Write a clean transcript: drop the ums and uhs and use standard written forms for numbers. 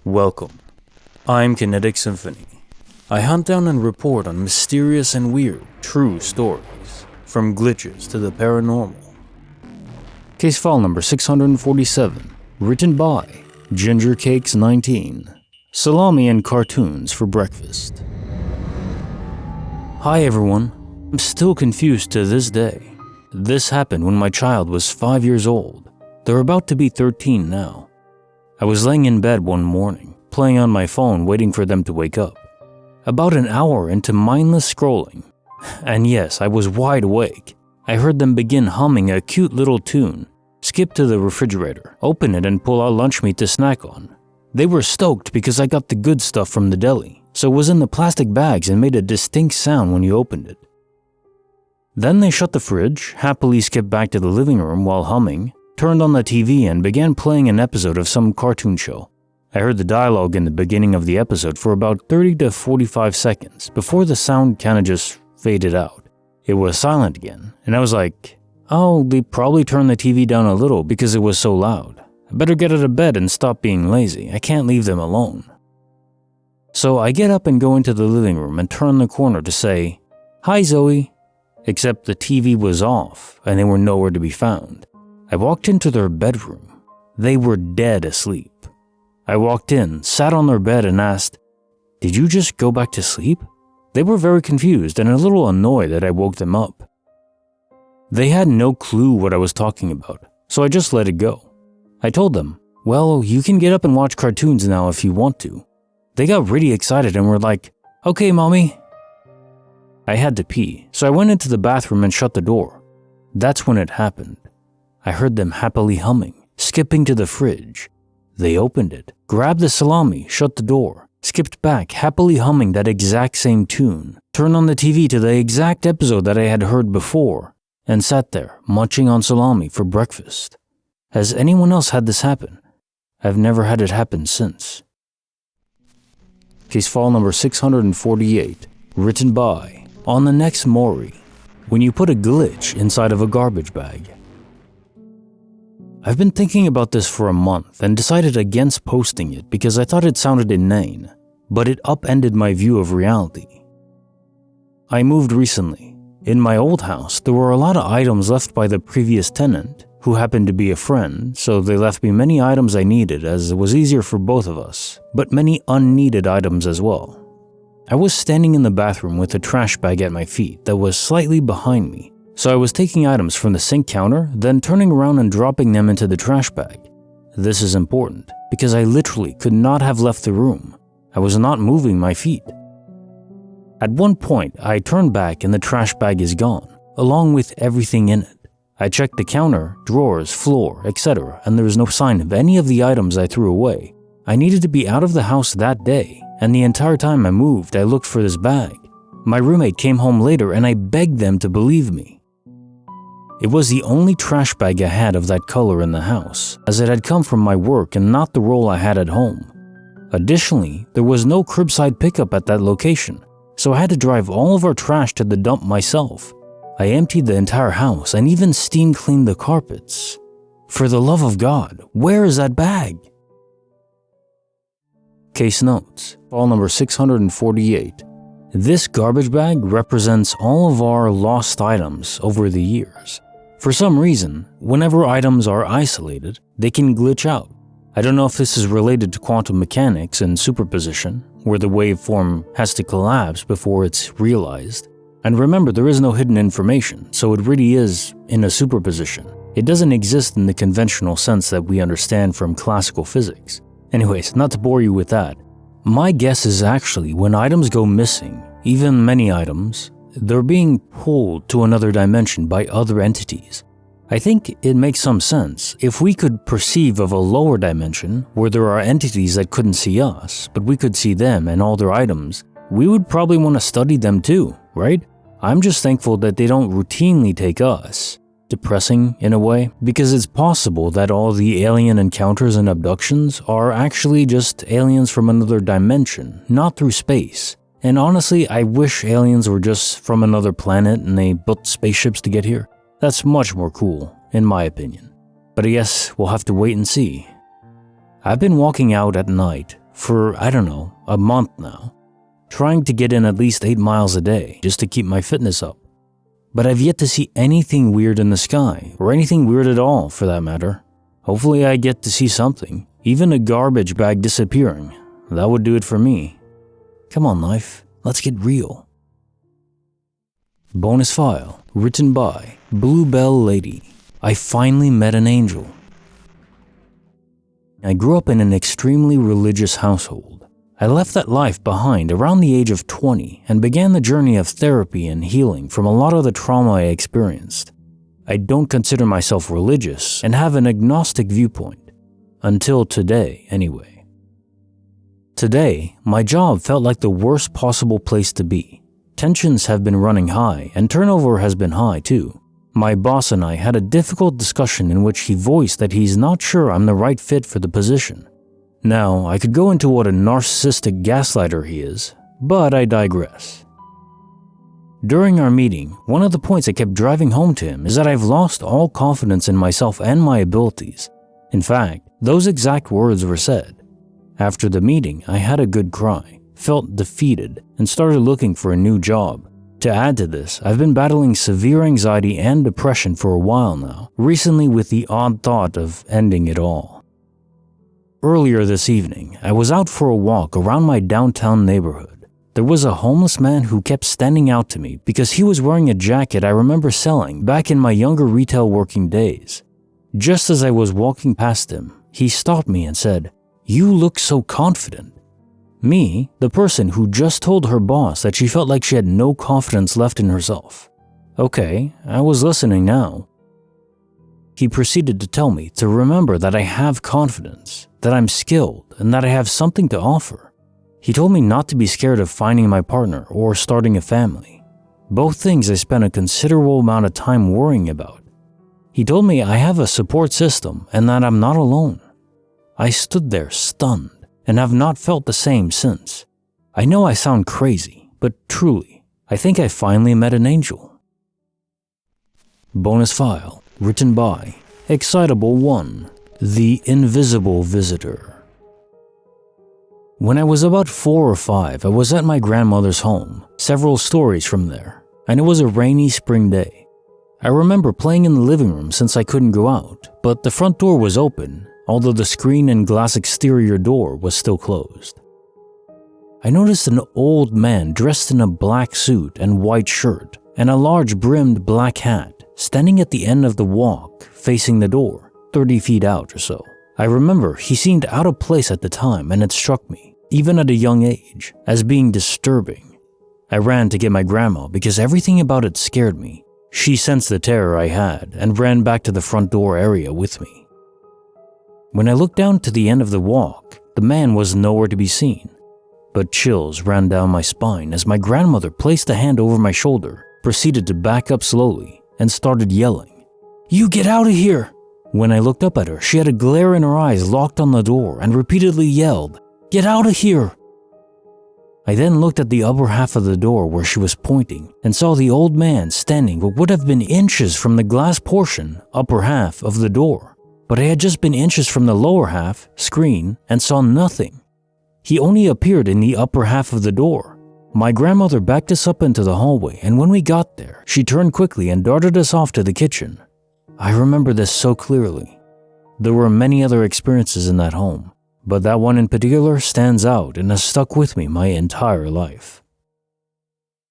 Welcome. I'm Kinetic Symphony. I hunt down and report on mysterious and weird, true stories, from glitches to the paranormal. Case file number 647, written by Ginger Cakes 19. Salami and cartoons for breakfast. Hi everyone. I'm still confused to this day. This happened when my child was 5 years old. They're about to be 13 now. I was laying in bed one morning, playing on my phone waiting for them to wake up. About an hour into mindless scrolling, and yes, I was wide awake, I heard them begin humming a cute little tune, skip to the refrigerator, open it and pull out lunch meat to snack on. They were stoked because I got the good stuff from the deli, so it was in the plastic bags and made a distinct sound when you opened it. Then they shut the fridge, happily skipped back to the living room while humming, turned on the TV and began playing an episode of some cartoon show. I heard the dialogue in the beginning of the episode for about 30 to 45 seconds before the sound kinda just faded out. It was silent again, and I was like, oh, they probably turned the TV down a little because it was so loud. I better get out of bed and stop being lazy. I can't leave them alone. So I get up and go into the living room and turn the corner to say, "Hi Zoe," except the TV was off and they were nowhere to be found. I walked into their bedroom. They were dead asleep. I walked in, sat on their bed and asked, "Did you just go back to sleep?" They were very confused and a little annoyed that I woke them up. They had no clue what I was talking about, so I just let it go. I told them, "Well, you can get up and watch cartoons now if you want to." They got really excited and were like, "Okay, mommy." I had to pee, so I went into the bathroom and shut the door. That's when it happened. I heard them happily humming, skipping to the fridge. They opened it, grabbed the salami, shut the door, skipped back, happily humming that exact same tune, turned on the TV to the exact episode that I had heard before, and sat there, munching on salami for breakfast. Has anyone else had this happen? I've never had it happen since. Case file number 648, written by onthenextmaury. When you put a glitch inside of a garbage bag. I've been thinking about this for a month and decided against posting it because I thought it sounded inane, but it upended my view of reality. I moved recently. In my old house, there were a lot of items left by the previous tenant, who happened to be a friend, so they left me many items I needed as it was easier for both of us, but many unneeded items as well. I was standing in the bathroom with a trash bag at my feet that was slightly behind me. So I was taking items from the sink counter, then turning around and dropping them into the trash bag. This is important, because I literally could not have left the room. I was not moving my feet. At one point, I turned back and the trash bag is gone, along with everything in it. I checked the counter, drawers, floor, etc., and there was no sign of any of the items I threw away. I needed to be out of the house that day, and the entire time I moved, I looked for this bag. My roommate came home later and I begged them to believe me. It was the only trash bag I had of that color in the house, as it had come from my work and not the roll I had at home. Additionally, there was no curbside pickup at that location, so I had to drive all of our trash to the dump myself. I emptied the entire house and even steam cleaned the carpets. For the love of God, where is that bag? Case notes, file number 648. This garbage bag represents all of our lost items over the years. For some reason, whenever items are isolated, they can glitch out. I don't know if this is related to quantum mechanics and superposition, where the waveform has to collapse before it's realized. And remember, there is no hidden information, so it really is in a superposition. It doesn't exist in the conventional sense that we understand from classical physics. Anyways, not to bore you with that. My guess is actually when items go missing, even many items, they're being pulled to another dimension by other entities. I think it makes some sense. If we could perceive of a lower dimension where there are entities that couldn't see us, but we could see them and all their items, we would probably want to study them too, right? I'm just thankful that they don't routinely take us. Depressing in a way, because it's possible that all the alien encounters and abductions are actually just aliens from another dimension, not through space. And honestly, I wish aliens were just from another planet and they built spaceships to get here. That's much more cool, in my opinion. But I guess we'll have to wait and see. I've been walking out at night, for, I don't know, a month now, trying to get in at least 8 miles a day just to keep my fitness up. But I've yet to see anything weird in the sky, or anything weird at all for that matter. Hopefully I get to see something, even a garbage bag disappearing. That would do it for me. Come on, life, let's get real. Bonus file, written by Bluebellelady. I finally met an angel. I grew up in an extremely religious household. I left that life behind around the age of 20 and began the journey of therapy and healing from a lot of the trauma I experienced. I don't consider myself religious and have an agnostic viewpoint. Until today, anyway. Today, my job felt like the worst possible place to be. Tensions have been running high and turnover has been high too. My boss and I had a difficult discussion in which he voiced that he's not sure I'm the right fit for the position. Now, I could go into what a narcissistic gaslighter he is, but I digress. During our meeting, one of the points I kept driving home to him is that I've lost all confidence in myself and my abilities. In fact, those exact words were said. After the meeting, I had a good cry, felt defeated, and started looking for a new job. To add to this, I've been battling severe anxiety and depression for a while now, recently with the odd thought of ending it all. Earlier this evening, I was out for a walk around my downtown neighborhood. There was a homeless man who kept standing out to me because he was wearing a jacket I remember selling back in my younger retail working days. Just as I was walking past him, he stopped me and said, "You look so confident." Me, the person who just told her boss that she felt like she had no confidence left in herself. Okay, I was listening now. He proceeded to tell me to remember that I have confidence, that I'm skilled, and that I have something to offer. He told me not to be scared of finding my partner or starting a family. Both things I spent a considerable amount of time worrying about. He told me I have a support system and that I'm not alone. I stood there stunned and have not felt the same since. I know I sound crazy, but truly, I think I finally met an angel. Bonus file, written by Excitable 1, The Invisible Visitor. When I was about 4 or 5, I was at my grandmother's home, several stories from there, and it was a rainy spring day. I remember playing in the living room since I couldn't go out, but the front door was open, although the screen and glass exterior door was still closed. I noticed an old man dressed in a black suit and white shirt and a large brimmed black hat standing at the end of the walk facing the door, 30 feet out or so. I remember he seemed out of place at the time and it struck me, even at a young age, as being disturbing. I ran to get my grandma because everything about it scared me. She sensed the terror I had and ran back to the front door area with me. When I looked down to the end of the walk, the man was nowhere to be seen. But chills ran down my spine as my grandmother placed a hand over my shoulder, proceeded to back up slowly, and started yelling, "You get out of here!" When I looked up at her, she had a glare in her eyes locked on the door and repeatedly yelled, "Get out of here!" I then looked at the upper half of the door where she was pointing and saw the old man standing what would have been inches from the glass portion, upper half, of the door. But I had just been inches from the lower half, screen, and saw nothing. He only appeared in the upper half of the door. My grandmother backed us up into the hallway, and when we got there, she turned quickly and darted us off to the kitchen. I remember this so clearly. There were many other experiences in that home, but that one in particular stands out and has stuck with me my entire life.